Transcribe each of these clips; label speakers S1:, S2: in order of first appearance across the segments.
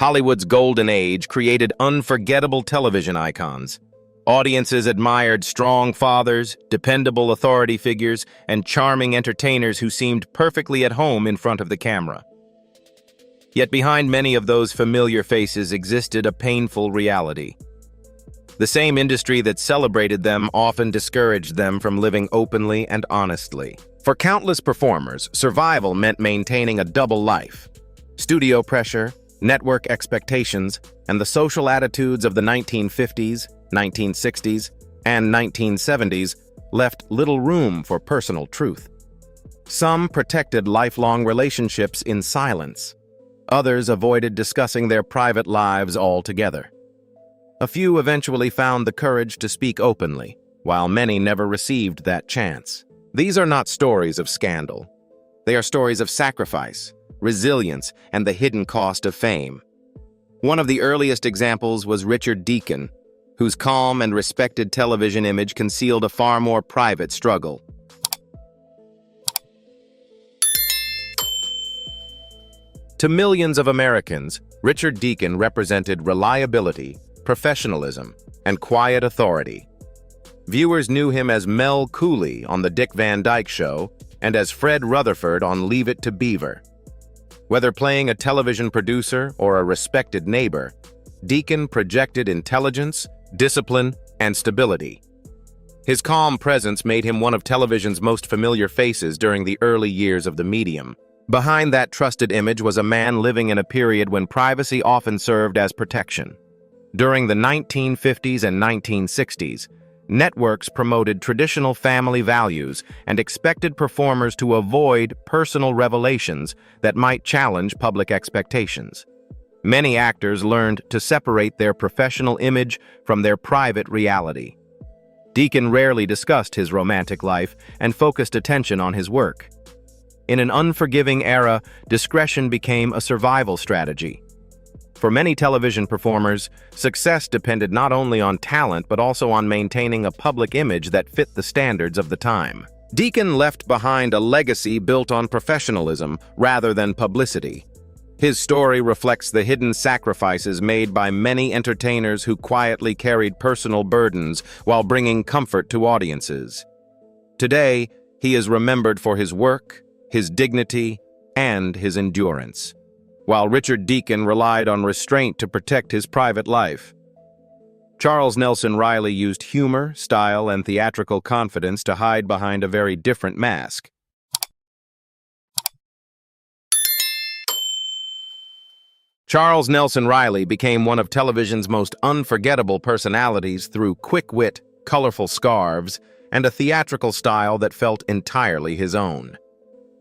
S1: Hollywood's golden age created unforgettable television icons. Audiences admired strong fathers, dependable authority figures, and charming entertainers who seemed perfectly at home in front of the camera. Yet behind many of those familiar faces existed a painful reality. The same industry that celebrated them often discouraged them from living openly and honestly. For countless performers, survival meant maintaining a double life. Studio pressure, network expectations, and the social attitudes of the 1950s, 1960s, and 1970s left little room for personal truth. Some protected lifelong relationships in silence. Others avoided discussing their private lives altogether. A few eventually found the courage to speak openly, while many never received that chance. These are not stories of scandal. They are stories of sacrifice, resilience, and the hidden cost of fame. One of the earliest examples was Richard Deacon, whose calm and respected television image concealed a far more private struggle. To millions of Americans, Richard Deacon represented reliability, professionalism, and quiet authority. Viewers knew him as Mel Cooley on The Dick Van Dyke Show and as Fred Rutherford on Leave It to Beaver. Whether playing a television producer or a respected neighbor, Deacon projected intelligence, discipline, and stability. His calm presence made him one of television's most familiar faces during the early years of the medium. Behind that trusted image was a man living in a period when privacy often served as protection. During the 1950s and 1960s, networks promoted traditional family values and expected performers to avoid personal revelations that might challenge public expectations. Many actors learned to separate their professional image from their private reality. Deacon rarely discussed his romantic life and focused attention on his work. In an unforgiving era, discretion became a survival strategy. For many television performers, success depended not only on talent but also on maintaining a public image that fit the standards of the time. Deacon left behind a legacy built on professionalism rather than publicity. His story reflects the hidden sacrifices made by many entertainers who quietly carried personal burdens while bringing comfort to audiences. Today, he is remembered for his work, his dignity, and his endurance, while Richard Deacon relied on restraint to protect his private life. Charles Nelson Reilly used humor, style, and theatrical confidence to hide behind a very different mask. Charles Nelson Reilly became one of television's most unforgettable personalities through quick wit, colorful scarves, and a theatrical style that felt entirely his own.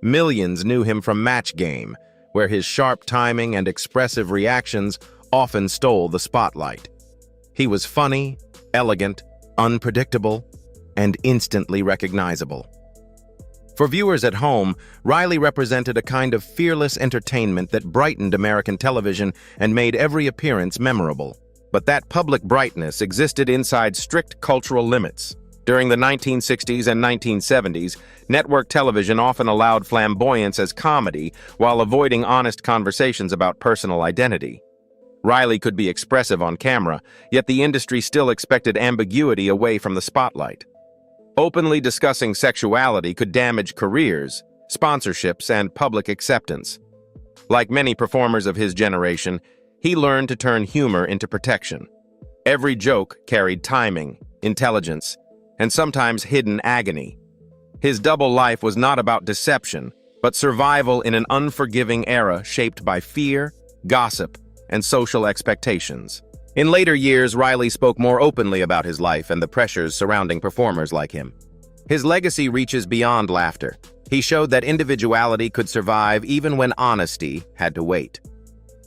S1: Millions knew him from Match Game, where his sharp timing and expressive reactions often stole the spotlight. He was funny, elegant, unpredictable, and instantly recognizable. For viewers at home, Reilly represented a kind of fearless entertainment that brightened American television and made every appearance memorable. But that public brightness existed inside strict cultural limits. During the 1960s and 1970s, network television often allowed flamboyance as comedy while avoiding honest conversations about personal identity. Reilly could be expressive on camera, yet the industry still expected ambiguity away from the spotlight. Openly discussing sexuality could damage careers, sponsorships, and public acceptance. Like many performers of his generation, he learned to turn humor into protection. Every joke carried timing, intelligence, and sometimes hidden agony. His double life was not about deception, but survival in an unforgiving era shaped by fear, gossip, and social expectations. In later years, Reilly spoke more openly about his life and the pressures surrounding performers like him. His legacy reaches beyond laughter. He showed that individuality could survive even when honesty had to wait.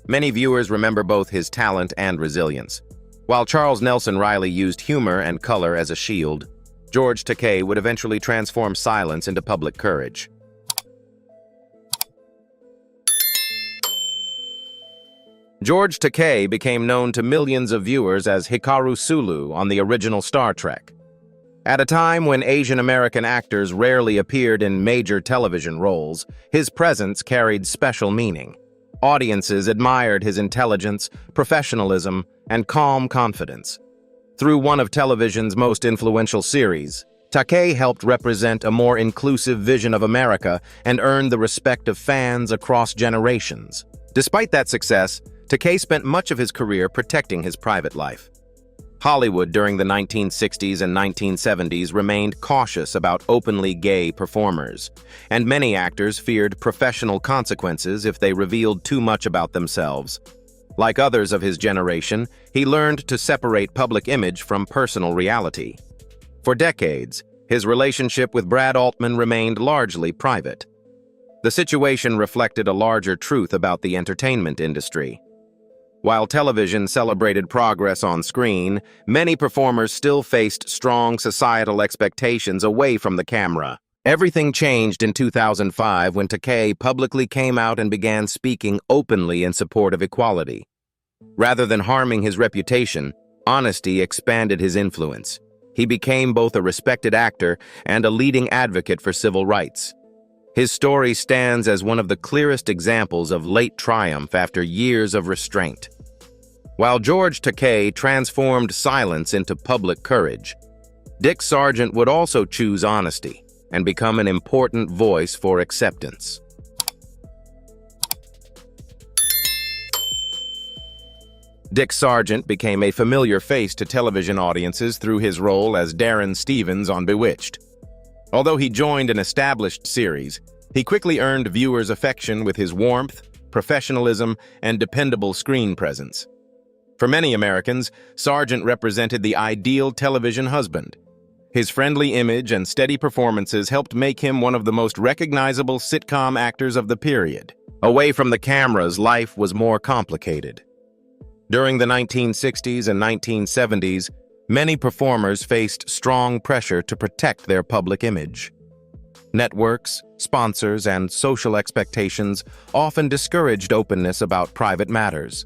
S1: Many viewers remember both his talent and resilience. While Charles Nelson Reilly used humor and color as a shield, George Takei would eventually transform silence into public courage. George Takei became known to millions of viewers as Hikaru Sulu on the original Star Trek. At a time when Asian American actors rarely appeared in major television roles, his presence carried special meaning. Audiences admired his intelligence, professionalism, and calm confidence. Through one of television's most influential series, Takei helped represent a more inclusive vision of America and earned the respect of fans across generations. Despite that success, Takei spent much of his career protecting his private life. Hollywood during the 1960s and 1970s remained cautious about openly gay performers, and many actors feared professional consequences if they revealed too much about themselves. Like others of his generation, he learned to separate public image from personal reality. For decades, his relationship with Brad Altman remained largely private. The situation reflected a larger truth about the entertainment industry. While television celebrated progress on screen, many performers still faced strong societal expectations away from the camera. Everything changed in 2005 when Takei publicly came out and began speaking openly in support of equality. Rather than harming his reputation, honesty expanded his influence. He became both a respected actor and a leading advocate for civil rights. His story stands as one of the clearest examples of late triumph after years of restraint. While George Takei transformed silence into public courage, Dick Sargent would also choose honesty and become an important voice for acceptance. Dick Sargent became a familiar face to television audiences through his role as Darren Stevens on Bewitched. Although he joined an established series, he quickly earned viewers' affection with his warmth, professionalism, and dependable screen presence. For many Americans, Sargent represented the ideal television husband. His friendly image and steady performances helped make him one of the most recognizable sitcom actors of the period. Away from the cameras, life was more complicated. During the 1960s and 1970s, many performers faced strong pressure to protect their public image. Networks, sponsors, and social expectations often discouraged openness about private matters.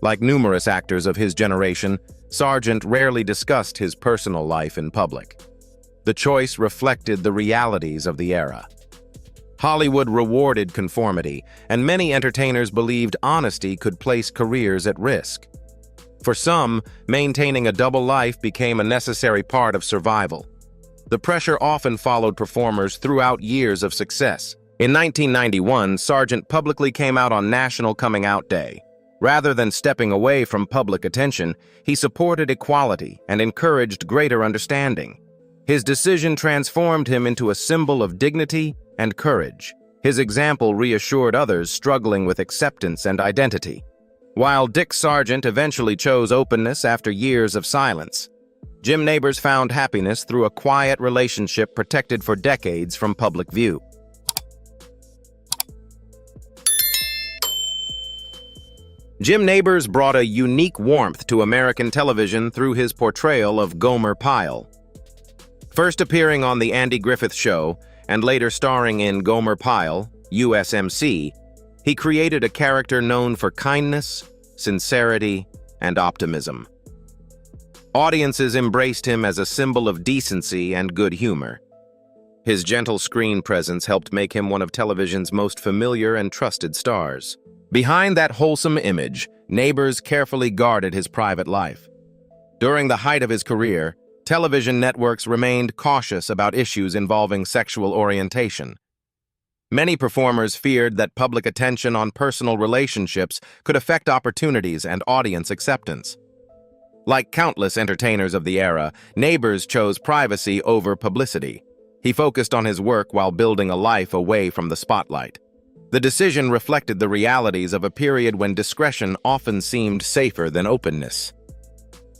S1: Like numerous actors of his generation, Sargent rarely discussed his personal life in public. The choice reflected the realities of the era. Hollywood rewarded conformity, and many entertainers believed honesty could place careers at risk. For some, maintaining a double life became a necessary part of survival. The pressure often followed performers throughout years of success. In 1991, Sargent publicly came out on National Coming Out Day. Rather than stepping away from public attention, he supported equality and encouraged greater understanding. His decision transformed him into a symbol of dignity and courage. His example reassured others struggling with acceptance and identity. While Dick Sargent eventually chose openness after years of silence, Jim Nabors found happiness through a quiet relationship protected for decades from public view. Jim Nabors brought a unique warmth to American television through his portrayal of Gomer Pyle. First appearing on The Andy Griffith Show and later starring in Gomer Pyle, USMC, he created a character known for kindness, sincerity, and optimism. Audiences embraced him as a symbol of decency and good humor. His gentle screen presence helped make him one of television's most familiar and trusted stars. Behind that wholesome image, Nabors carefully guarded his private life. During the height of his career, television networks remained cautious about issues involving sexual orientation. Many performers feared that public attention on personal relationships could affect opportunities and audience acceptance. Like countless entertainers of the era, Nabors chose privacy over publicity. He focused on his work while building a life away from the spotlight. The decision reflected the realities of a period when discretion often seemed safer than openness.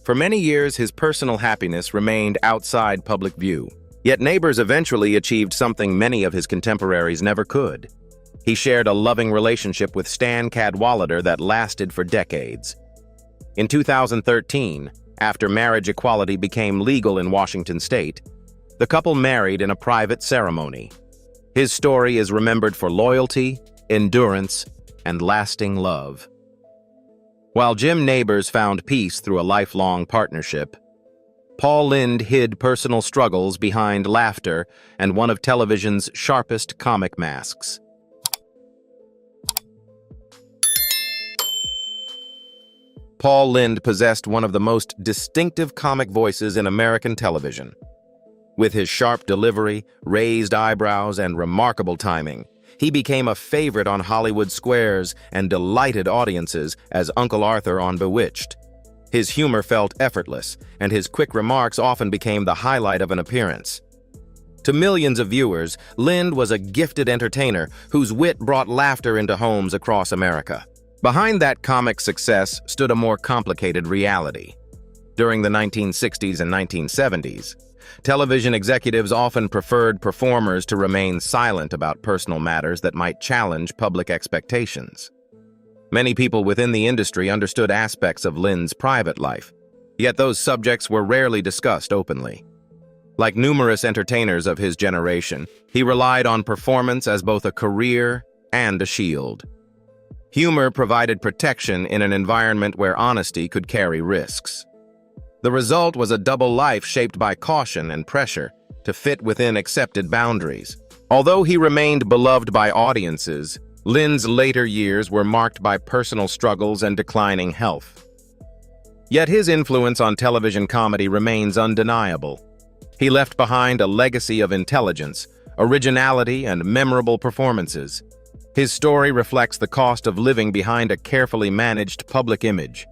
S1: For many years, his personal happiness remained outside public view. Yet Nabors eventually achieved something many of his contemporaries never could. He shared a loving relationship with Stan Cadwallader that lasted for decades. In 2013, after marriage equality became legal in Washington state, the couple married in a private ceremony. His story is remembered for loyalty, endurance, and lasting love. While Jim Nabors found peace through a lifelong partnership, Paul Lynde hid personal struggles behind laughter and one of television's sharpest comic masks. Paul Lynde possessed one of the most distinctive comic voices in American television. With his sharp delivery, raised eyebrows, and remarkable timing, he became a favorite on Hollywood squares and delighted audiences as Uncle Arthur on Bewitched. His humor felt effortless, and his quick remarks often became the highlight of an appearance. To millions of viewers, Lynde was a gifted entertainer whose wit brought laughter into homes across America. Behind that comic success stood a more complicated reality. During the 1960s and 1970s, television executives often preferred performers to remain silent about personal matters that might challenge public expectations. Many people within the industry understood aspects of Lynde's private life, yet those subjects were rarely discussed openly. Like numerous entertainers of his generation, he relied on performance as both a career and a shield. Humor provided protection in an environment where honesty could carry risks. The result was a double life shaped by caution and pressure to fit within accepted boundaries. Although he remained beloved by audiences, Lynde's later years were marked by personal struggles and declining health. Yet his influence on television comedy remains undeniable. He left behind a legacy of intelligence, originality, and memorable performances. His story reflects the cost of living behind a carefully managed public image.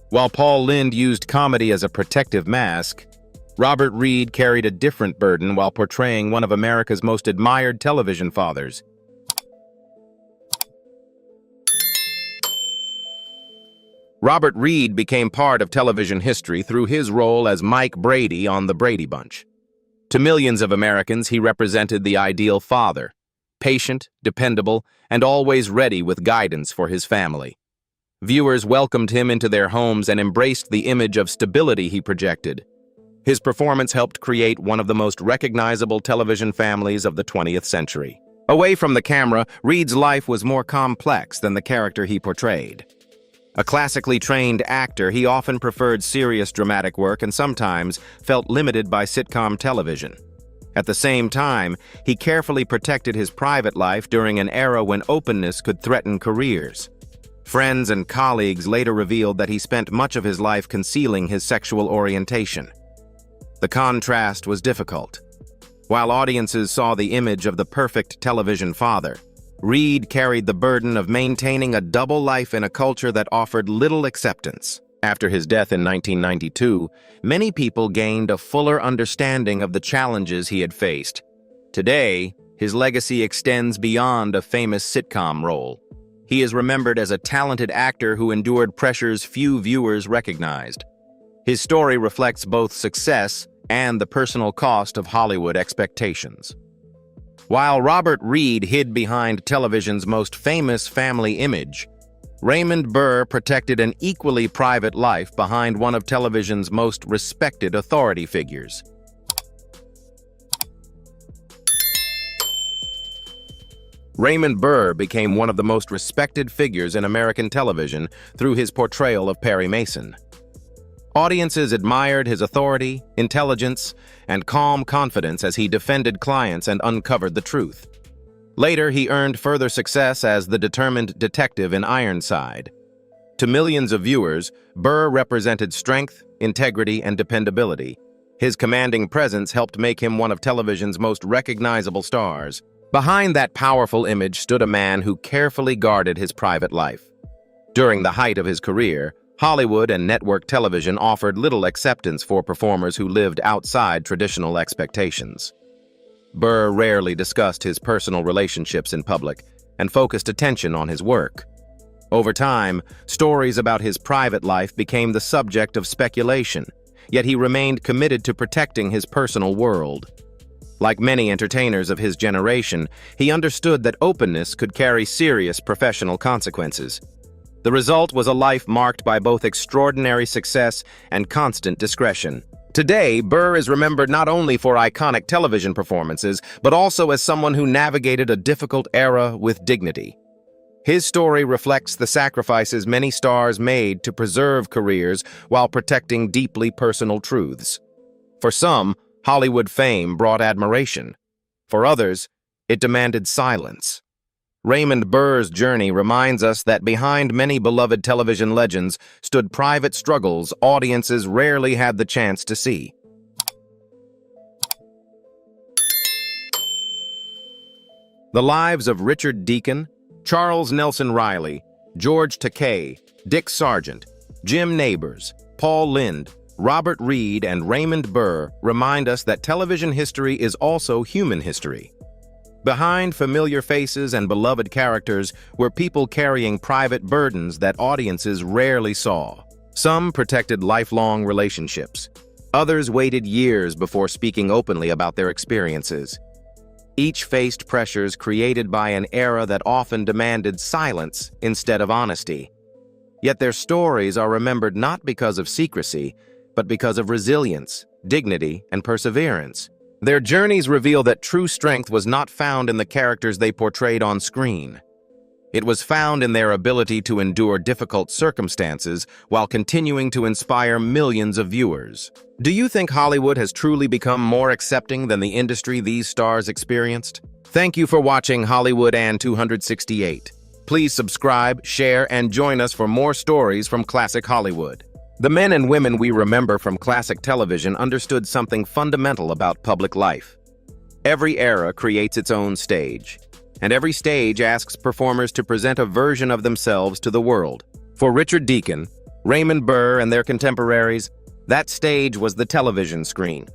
S1: While Paul Lynde used comedy as a protective mask, Robert Reed carried a different burden while portraying one of America's most admired television fathers. Robert Reed became part of television history through his role as Mike Brady on The Brady Bunch. To millions of Americans, he represented the ideal father, patient, dependable, and always ready with guidance for his family. Viewers welcomed him into their homes and embraced the image of stability he projected. His performance helped create one of the most recognizable television families of the 20th century. Away from the camera, Reed's life was more complex than the character he portrayed. A classically trained actor, he often preferred serious dramatic work and sometimes felt limited by sitcom television. At the same time, he carefully protected his private life during an era when openness could threaten careers. Friends and colleagues later revealed that he spent much of his life concealing his sexual orientation. The contrast was difficult. While audiences saw the image of the perfect television father, Reed carried the burden of maintaining a double life in a culture that offered little acceptance. After his death in 1992, many people gained a fuller understanding of the challenges he had faced. Today, his legacy extends beyond a famous sitcom role. He is remembered as a talented actor who endured pressures few viewers recognized. His story reflects both success and the personal cost of Hollywood expectations. While Robert Reed hid behind television's most famous family image, Raymond Burr protected an equally private life behind one of television's most respected authority figures. Raymond Burr became one of the most respected figures in American television through his portrayal of Perry Mason. Audiences admired his authority, intelligence, and calm confidence as he defended clients and uncovered the truth. Later, he earned further success as the determined detective in Ironside. To millions of viewers, Burr represented strength, integrity, and dependability. His commanding presence helped make him one of television's most recognizable stars. Behind that powerful image stood a man who carefully guarded his private life. During the height of his career, Hollywood and network television offered little acceptance for performers who lived outside traditional expectations. Burr rarely discussed his personal relationships in public and focused attention on his work. Over time, stories about his private life became the subject of speculation, yet he remained committed to protecting his personal world. Like many entertainers of his generation, he understood that openness could carry serious professional consequences. The result was a life marked by both extraordinary success and constant discretion. Today, Burr is remembered not only for iconic television performances, but also as someone who navigated a difficult era with dignity. His story reflects the sacrifices many stars made to preserve careers while protecting deeply personal truths. For some, Hollywood fame brought admiration. For others, it demanded silence. Raymond Burr's journey reminds us that behind many beloved television legends stood private struggles audiences rarely had the chance to see. The lives of Richard Deacon, Charles Nelson Riley, George Takei, Dick Sargent, Jim Nabors, Paul Lynde, Robert Reed, and Raymond Burr remind us that television history is also human history. Behind familiar faces and beloved characters were people carrying private burdens that audiences rarely saw. Some protected lifelong relationships. Others waited years before speaking openly about their experiences. Each faced pressures created by an era that often demanded silence instead of honesty. Yet their stories are remembered not because of secrecy, but because of resilience, dignity, and perseverance. Their journeys reveal that true strength was not found in the characters they portrayed on screen. It was found in their ability to endure difficult circumstances while continuing to inspire millions of viewers. Do you think Hollywood has truly become more accepting than the industry these stars experienced? Thank you for watching Hollywood and 268. Please subscribe, share, and join us for more stories from classic Hollywood. The men and women we remember from classic television understood something fundamental about public life. Every era creates its own stage, and every stage asks performers to present a version of themselves to the world. For Richard Deacon, Raymond Burr, and their contemporaries, that stage was the television screen.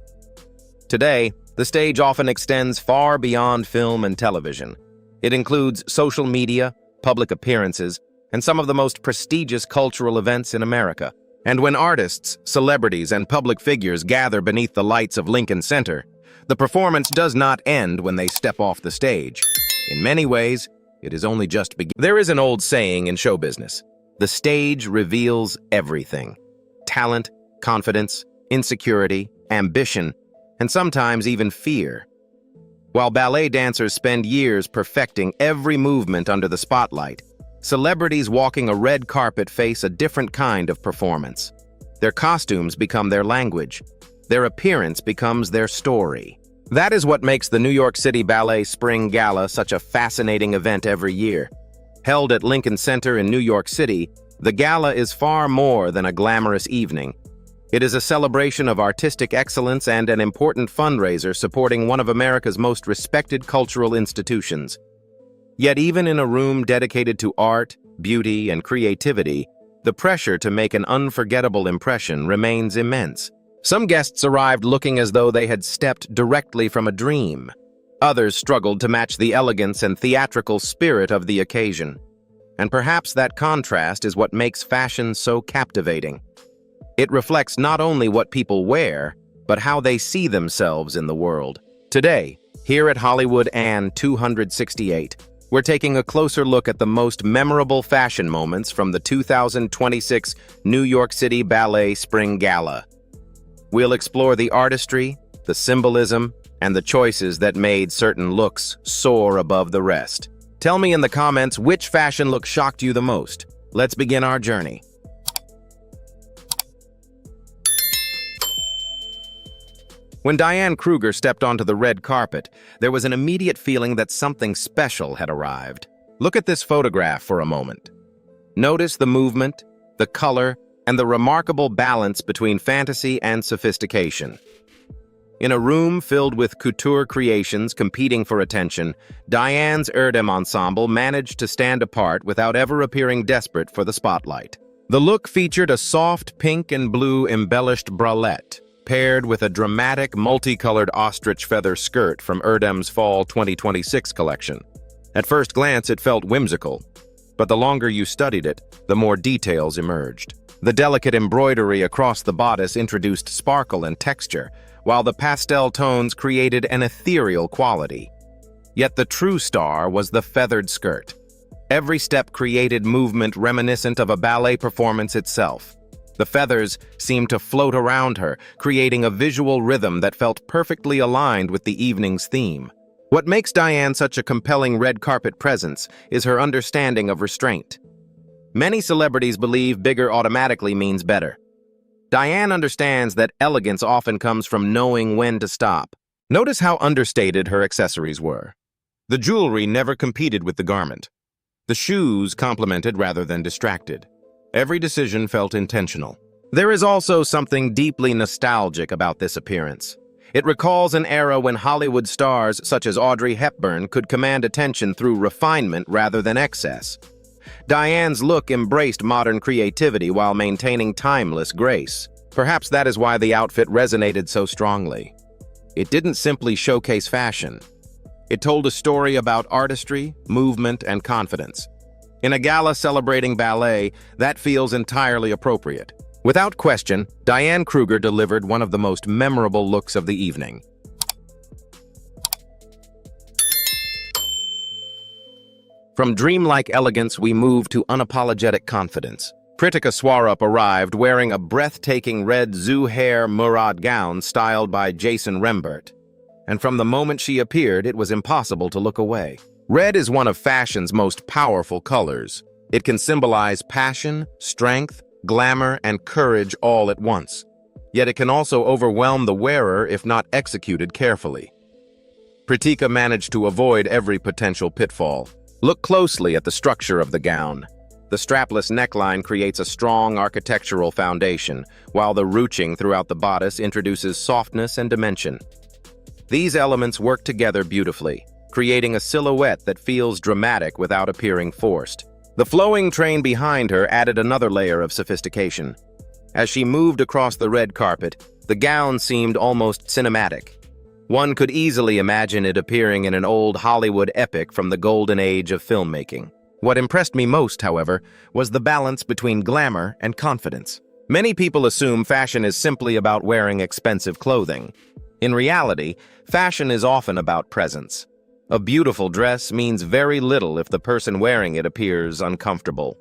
S1: Today, the stage often extends far beyond film and television. It includes social media, public appearances, and some of the most prestigious cultural events in America. And when artists, celebrities, and public figures gather beneath the lights of Lincoln Center, the performance does not end when they step off the stage. In many ways, it is only just beginning. There is an old saying in show business: the stage reveals everything. Talent, confidence, insecurity, ambition, and sometimes even fear. While ballet dancers spend years perfecting every movement under the spotlight, celebrities walking a red carpet face a different kind of performance. Their costumes become their language. Their appearance becomes their story. That is what makes the New York City Ballet Spring Gala such a fascinating event every year. Held at Lincoln Center in New York City, the gala is far more than a glamorous evening. It is a celebration of artistic excellence and an important fundraiser supporting one of America's most respected cultural institutions. Yet even in a room dedicated to art, beauty, and creativity, the pressure to make an unforgettable impression remains immense. Some guests arrived looking as though they had stepped directly from a dream. Others struggled to match the elegance and theatrical spirit of the occasion. And perhaps that contrast is what makes fashion so captivating. It reflects not only what people wear, but how they see themselves in the world. Today, here at Hollywood and 268, we're taking a closer look at the most memorable fashion moments from the 2026 New York City Ballet Spring Gala. We'll explore the artistry, the symbolism, and the choices that made certain looks soar above the rest. Tell me in the comments which fashion look shocked you the most. Let's begin our journey. When Diane Kruger stepped onto the red carpet, there was an immediate feeling that something special had arrived. Look at this photograph for a moment. Notice the movement, the color, and the remarkable balance between fantasy and sophistication. In a room filled with couture creations competing for attention, Diane's Erdem ensemble managed to stand apart without ever appearing desperate for the spotlight. The look featured a soft pink and blue embellished bralette, paired with a dramatic multicolored ostrich feather skirt from Erdem's Fall 2026 collection. At first glance, it felt whimsical, but the longer you studied it, the more details emerged. The delicate embroidery across the bodice introduced sparkle and texture, while the pastel tones created an ethereal quality. Yet the true star was the feathered skirt. Every step created movement reminiscent of a ballet performance itself. The feathers seemed to float around her, creating a visual rhythm that felt perfectly aligned with the evening's theme. What makes Diane such a compelling red carpet presence is her understanding of restraint. Many celebrities believe bigger automatically means better. Diane understands that elegance often comes from knowing when to stop. Notice how understated her accessories were. The jewelry never competed with the garment. The shoes complemented rather than distracted. Every decision felt intentional. There is also something deeply nostalgic about this appearance. It recalls an era when Hollywood stars such as Audrey Hepburn could command attention through refinement rather than excess. Diane's look embraced modern creativity while maintaining timeless grace. Perhaps that is why the outfit resonated so strongly. It didn't simply showcase fashion. It told a story about artistry, movement, and confidence. In a gala celebrating ballet, that feels entirely appropriate. Without question, Diane Kruger delivered one of the most memorable looks of the evening. From dreamlike elegance, we move to unapologetic confidence. Pritika Swarup arrived wearing a breathtaking red Zuhair Murad gown styled by Jason Rembert. And from the moment she appeared, it was impossible to look away. Red is one of fashion's most powerful colors. It can symbolize passion, strength, glamour, and courage all at once. Yet it can also overwhelm the wearer if not executed carefully. Pritika managed to avoid every potential pitfall. Look closely at the structure of the gown. The strapless neckline creates a strong architectural foundation, while the ruching throughout the bodice introduces softness and dimension. These elements work together beautifully, creating a silhouette that feels dramatic without appearing forced. The flowing train behind her added another layer of sophistication. As she moved across the red carpet, the gown seemed almost cinematic. One could easily imagine it appearing in an old Hollywood epic from the golden age of filmmaking. What impressed me most, however, was the balance between glamour and confidence. Many people assume fashion is simply about wearing expensive clothing. In reality, fashion is often about presence. A beautiful dress means very little if the person wearing it appears uncomfortable.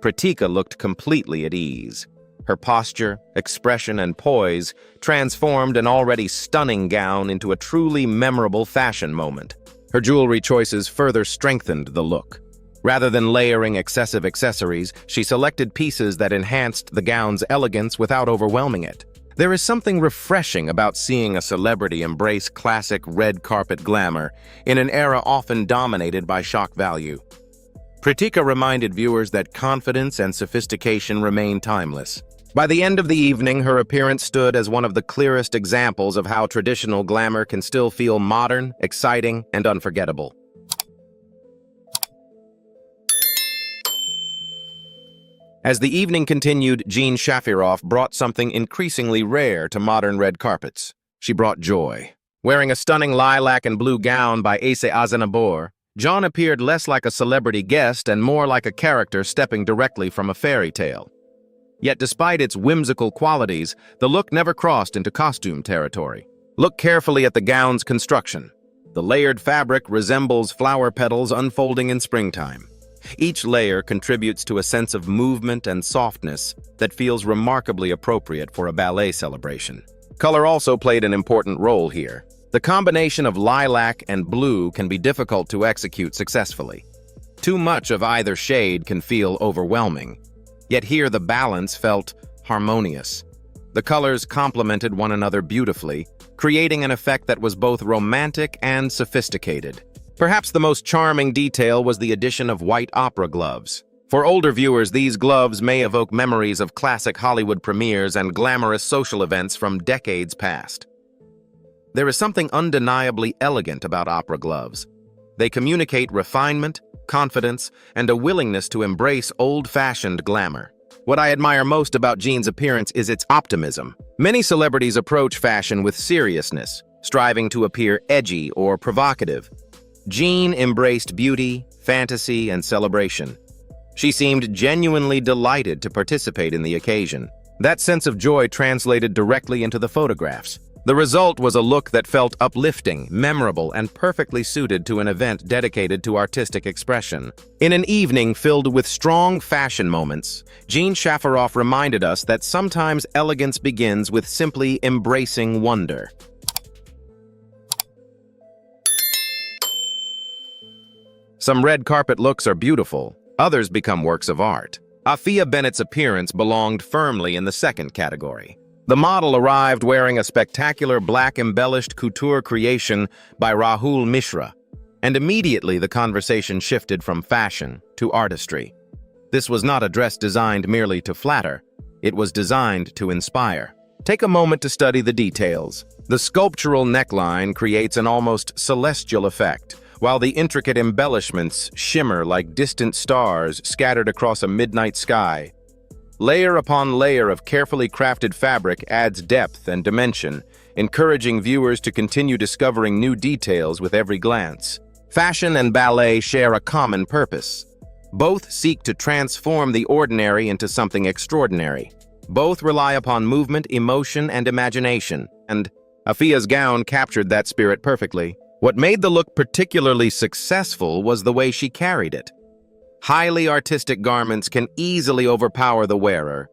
S1: Pritika looked completely at ease. Her posture, expression, and poise transformed an already stunning gown into a truly memorable fashion moment. Her jewelry choices further strengthened the look. Rather than layering excessive accessories, she selected pieces that enhanced the gown's elegance without overwhelming it. There is something refreshing about seeing a celebrity embrace classic red carpet glamour in an era often dominated by shock value. Pritika reminded viewers that confidence and sophistication remain timeless. By the end of the evening, her appearance stood as one of the clearest examples of how traditional glamour can still feel modern, exciting, and unforgettable. As the evening continued, Jean Shafiroff brought something increasingly rare to modern red carpets. She brought joy. Wearing a stunning lilac and blue gown by Ace Aznavour, Jean appeared less like a celebrity guest and more like a character stepping directly from a fairy tale. Yet despite its whimsical qualities, the look never crossed into costume territory. Look carefully at the gown's construction. The layered fabric resembles flower petals unfolding in springtime. Each layer contributes to a sense of movement and softness that feels remarkably appropriate for a ballet celebration. Color also played an important role here. The combination of lilac and blue can be difficult to execute successfully. Too much of either shade can feel overwhelming. Yet here the balance felt harmonious. The colors complemented one another beautifully, creating an effect that was both romantic and sophisticated. Perhaps the most charming detail was the addition of white opera gloves. For older viewers, these gloves may evoke memories of classic Hollywood premieres and glamorous social events from decades past. There is something undeniably elegant about opera gloves. They communicate refinement, confidence, and a willingness to embrace old-fashioned glamour. What I admire most about Jean's appearance is its optimism. Many celebrities approach fashion with seriousness, striving to appear edgy or provocative. Jean embraced beauty, fantasy, and celebration. She seemed genuinely delighted to participate in the occasion. That sense of joy translated directly into the photographs. The result was a look that felt uplifting, memorable, and perfectly suited to an event dedicated to artistic expression. In an evening filled with strong fashion moments, Jean Shafiroff reminded us that sometimes elegance begins with simply embracing wonder. Some red carpet looks are beautiful, others become works of art. Afia Bennett's appearance belonged firmly in the second category. The model arrived wearing a spectacular black embellished couture creation by Rahul Mishra. And immediately the conversation shifted from fashion to artistry. This was not a dress designed merely to flatter. It was designed to inspire. Take a moment to study the details. The sculptural neckline creates an almost celestial effect, while the intricate embellishments shimmer like distant stars scattered across a midnight sky. Layer upon layer of carefully crafted fabric adds depth and dimension, encouraging viewers to continue discovering new details with every glance. Fashion and ballet share a common purpose. Both seek to transform the ordinary into something extraordinary. Both rely upon movement, emotion, and imagination, and Afia's gown captured that spirit perfectly. What made the look particularly successful was the way she carried it. Highly artistic garments can easily overpower the wearer,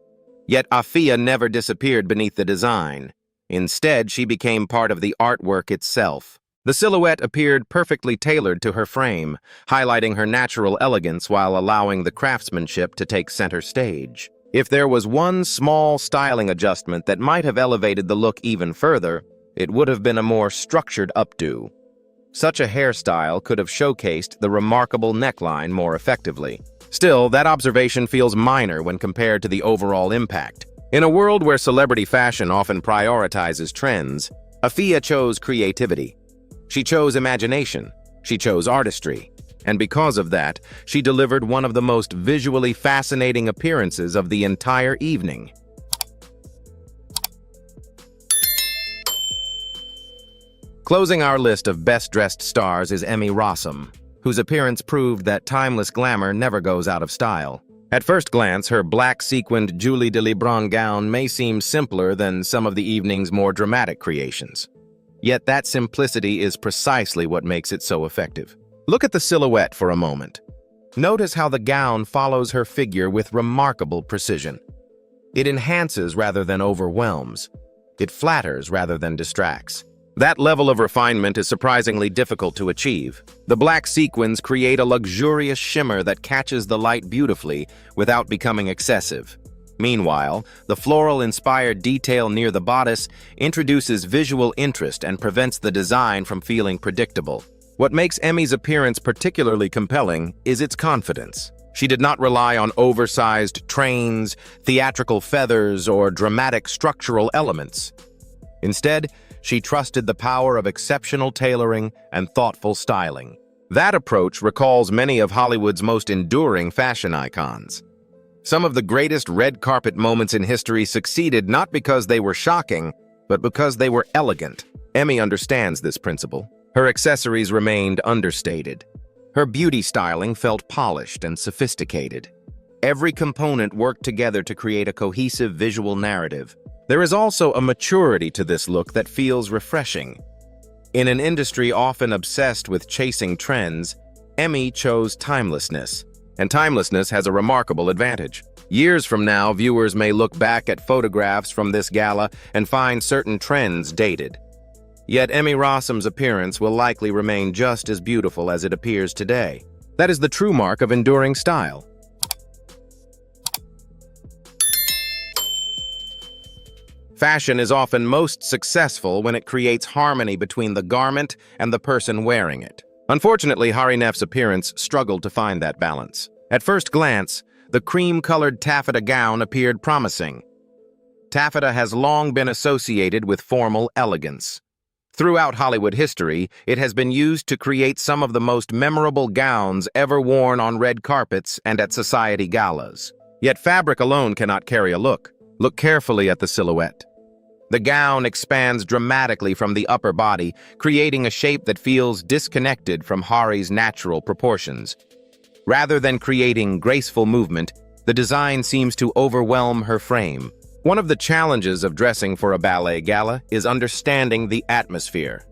S1: yet Afia never disappeared beneath the design. Instead, she became part of the artwork itself. The silhouette appeared perfectly tailored to her frame, highlighting her natural elegance while allowing the craftsmanship to take center stage. If there was one small styling adjustment that might have elevated the look even further, it would have been a more structured updo. Such a hairstyle could have showcased the remarkable neckline more effectively. Still, that observation feels minor when compared to the overall impact. In a world where celebrity fashion often prioritizes trends, Afia chose creativity. She chose imagination. She chose artistry. And because of that, she delivered one of the most visually fascinating appearances of the entire evening. Closing our list of best-dressed stars is Emmy Rossum, whose appearance proved that timeless glamour never goes out of style. At first glance, her black sequined Julie de Lebrun gown may seem simpler than some of the evening's more dramatic creations. Yet that simplicity is precisely what makes it so effective. Look at the silhouette for a moment. Notice how the gown follows her figure with remarkable precision. It enhances rather than overwhelms. It flatters rather than distracts. That level of refinement is surprisingly difficult to achieve. The black sequins create a luxurious shimmer that catches the light beautifully without becoming excessive. Meanwhile, the floral-inspired detail near the bodice introduces visual interest and prevents the design from feeling predictable. What makes Emmy's appearance particularly compelling is its confidence. She did not rely on oversized trains, theatrical feathers, or dramatic structural elements. Instead, she trusted the power of exceptional tailoring and thoughtful styling. That approach recalls many of Hollywood's most enduring fashion icons. Some of the greatest red carpet moments in history succeeded not because they were shocking, but because they were elegant. Emmy understands this principle. Her accessories remained understated. Her beauty styling felt polished and sophisticated. Every component worked together to create a cohesive visual narrative. There is also a maturity to this look that feels refreshing. In an industry often obsessed with chasing trends, Emmy chose timelessness, and timelessness has a remarkable advantage. Years from now, viewers may look back at photographs from this gala and find certain trends dated. Yet Emmy Rossum's appearance will likely remain just as beautiful as it appears today. That is the true mark of enduring style. Fashion is often most successful when it creates harmony between the garment and the person wearing it. Unfortunately, Hari Neff's appearance struggled to find that balance. At first glance, the cream-colored taffeta gown appeared promising. Taffeta has long been associated with formal elegance. Throughout Hollywood history, it has been used to create some of the most memorable gowns ever worn on red carpets and at society galas. Yet fabric alone cannot carry a look. Look carefully at the silhouette. The gown expands dramatically from the upper body, creating a shape that feels disconnected from Hari's natural proportions. Rather than creating graceful movement, the design seems to overwhelm her frame. One of the challenges of dressing for a ballet gala is understanding the atmosphere.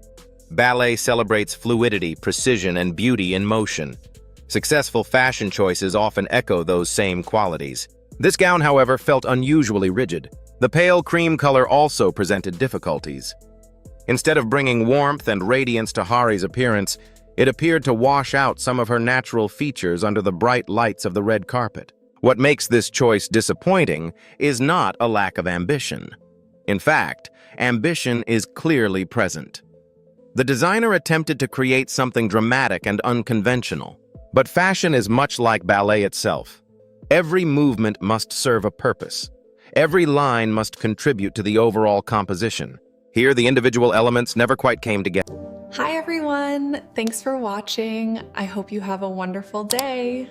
S1: Ballet celebrates fluidity, precision, and beauty in motion. Successful fashion choices often echo those same qualities. This gown, however, felt unusually rigid. The pale cream color also presented difficulties. Instead of bringing warmth and radiance to Hari's appearance, it appeared to wash out some of her natural features under the bright lights of the red carpet. What makes this choice disappointing is not a lack of ambition. In fact, ambition is clearly present. The designer attempted to create something dramatic and unconventional. But fashion is much like ballet itself. Every movement must serve a purpose. Every line must contribute to the overall composition. Here, the individual elements never quite came together.
S2: Hi everyone, thanks for watching. I hope you have a wonderful day.